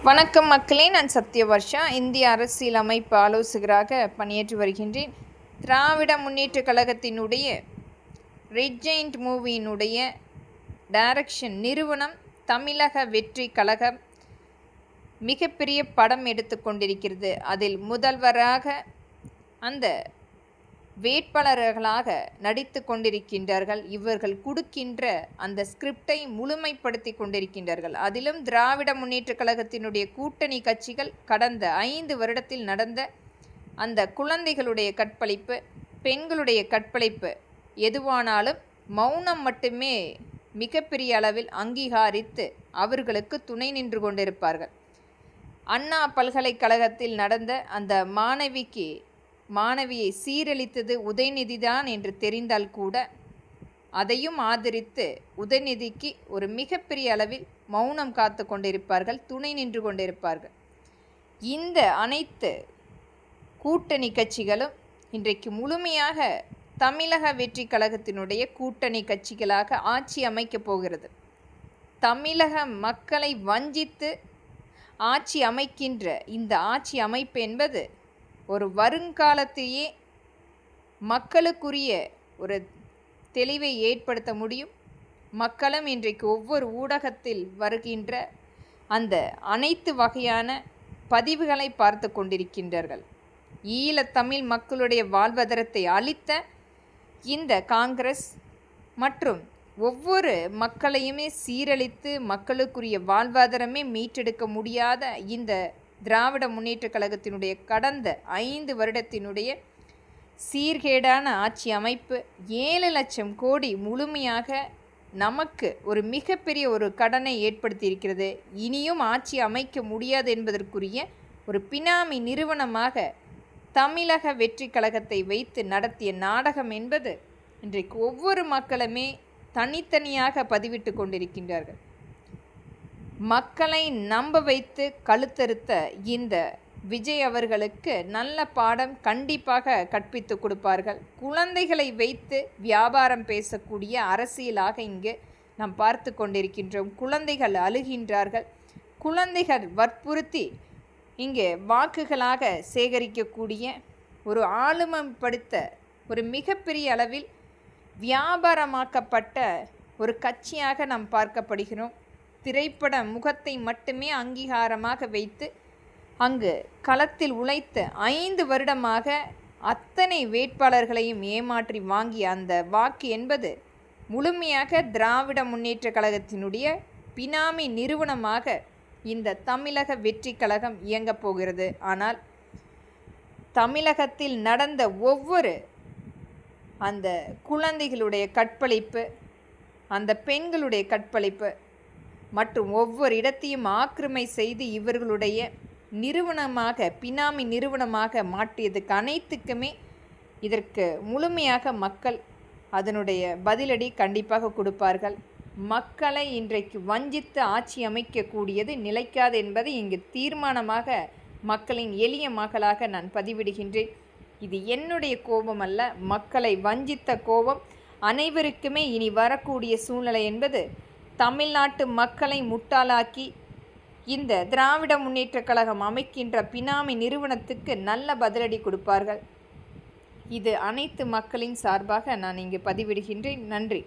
வணக்கம் மக்களே, நான் சத்யவர்ஷா. இந்திய அரசியல் அமைப்பு ஆலோசகராக பணியாற்றி வருகின்றேன். திராவிட முன்னேற்ற கழகத்தினுடைய ரெட் ஜெயிண்ட் மூவியினுடைய டைரக்ஷன் நிறுவனம் தமிழக வெற்றி கழகம் மிகப்பெரிய படம் எடுத்து கொண்டிருக்கிறது. அதில் முதல்வராக அந்த வேட்பாளர்களாக நடித்து கொண்டிருக்கின்றார்கள். இவர்கள் கொடுக்கின்ற அந்த ஸ்கிரிப்டை முழுமைப்படுத்தி கொண்டிருக்கின்றார்கள். அதிலும் திராவிட முன்னேற்ற கழகத்தினுடைய கூட்டணி கட்சிகள் கடந்த 5 வருடத்தில் நடந்த அந்த குழந்தைகளுடைய கற்பழிப்பு, பெண்களுடைய கற்பழிப்பு எதுவானாலும் மௌனம் மட்டுமே மிகப்பெரிய அளவில் அங்கீகரித்து அவர்களுக்கு துணை நின்று கொண்டிருப்பார்கள். அண்ணா பல்கலைக்கழகத்தில் நடந்த அந்த மாணவியை சீரழித்தது உதயநிதிதான் என்று தெரிந்தால் கூட அதையும் ஆதரித்து உதயநிதிக்கு ஒரு மிகப்பெரிய அளவில் மௌனம் காத்து கொண்டிருப்பார்கள், துணை நின்று கொண்டிருப்பார்கள். இந்த அனைத்து கூட்டணி கட்சிகளும் இன்றைக்கு முழுமையாக தமிழக வெற்றி கழகத்தினுடைய கூட்டணி கட்சிகளாக ஆட்சி அமைக்கப் போகிறது. தமிழக மக்களை வஞ்சித்து ஆட்சி அமைக்கின்ற இந்த ஆட்சி அமைப்பு என்பது ஒரு வருங்காலத்தையே மக்களுக்குரிய ஒரு தெளிவை ஏற்படுத்த முடியும். மக்களும் இன்றைக்கு ஒவ்வொரு ஊடகத்தில் வருகின்ற அந்த அனைத்து வகையான பதிவுகளை பார்த்து கொண்டிருக்கின்றார்கள். ஈழத்தமிழ் மக்களுடைய வாழ்வாதாரத்தை அளித்த இந்த காங்கிரஸ் மற்றும் ஒவ்வொரு மக்களையுமே சீரழித்து மக்களுக்குரிய வாழ்வாதாரமே மீட்டெடுக்க முடியாத இந்த திராவிட முன்னேற்ற கழகத்தினுடைய கடந்த 5 வருடத்தினுடைய சீர்கேடான ஆட்சி அமைப்பு 7 லட்சம் கோடி முழுமையாக நமக்கு ஒரு மிகப்பெரிய ஒரு கடனை ஏற்படுத்தியிருக்கிறது. இனியும் ஆட்சி அமைக்க முடியாது என்பதற்குரிய ஒரு பினாமி நிறுவனமாக தமிழக வெற்றி கழகத்தை வைத்து நடத்திய நாடகம் என்பது இன்றைக்கு ஒவ்வொரு மக்களுமே தனித்தனியாக பதிவிட்டு கொண்டிருக்கின்றார்கள். மக்களை நம்ப வைத்து கழுத்தறுத்த இந்த விஜய் அவர்களுக்கு நல்ல பாடம் கண்டிப்பாக கற்பித்து கொடுப்பார்கள். குழந்தைகளை வைத்து வியாபாரம் பேசக்கூடிய அரசியலாக இங்கு நாம் பார்த்து கொண்டிருக்கின்றோம். குழந்தைகள் அழுகின்றார்கள். குழந்தைகள் வற்புறுத்தி இங்கே வாக்குகளாக சேகரிக்கக்கூடிய ஒரு ஆளுமைப்படுத்த ஒரு மிகப்பெரிய அளவில் வியாபாரமாக்கப்பட்ட ஒரு கட்சியாக நாம் பார்க்கப்படுகிறோம். திரைப்பட முகத்தை மட்டுமே அங்கீகாரமாக வைத்து அங்கு களத்தில் உழைத்த 5 வருடமாக அத்தனை வேட்பாளர்களையும் ஏமாற்றி வாங்கிய அந்த வாக்கு என்பது முழுமையாக திராவிட முன்னேற்ற கழகத்தினுடைய பினாமி நிறுவனமாக இந்த தமிழக வெற்றி கழகம் இயங்கப் போகிறது. ஆனால் தமிழகத்தில் நடந்த ஒவ்வொரு அந்த குழந்தைகளுடைய கற்பழிப்பு, அந்த பெண்களுடைய கற்பழிப்பு மற்றும் ஒவ்வொரு இடத்தையும் ஆக்கிரமை செய்து இவர்களுடைய நிறுவனமாக பினாமி நிறுவனமாக மாற்றியதுக்கு அனைத்துக்குமே இதற்கு முழுமையாக மக்கள் அதனுடைய பதிலடி கண்டிப்பாக கொடுப்பார்கள். மக்களை இன்றைக்கு வஞ்சித்து ஆட்சி அமைக்கக்கூடியது நிலைக்காது என்பதை இங்கு தீர்மானமாக மக்களின் எளிய மகளாக நான் பதிவிடுகின்றேன். இது என்னுடைய கோபம் அல்ல, மக்களை வஞ்சித்த கோபம். அனைவருக்குமே இனி வரக்கூடிய சூழ்நிலை என்பது தமிழ்நாட்டு மக்களை முட்டாளாக்கி இந்த திராவிட முன்னேற்ற கழகம் அமைக்கின்ற பினாமி நிறுவனத்துக்கு நல்ல பதிலடி கொடுப்பார்கள். இது அனைத்து மக்களின் சார்பாக நான் இங்கு பதிவிடுகின்றேன். நன்றி.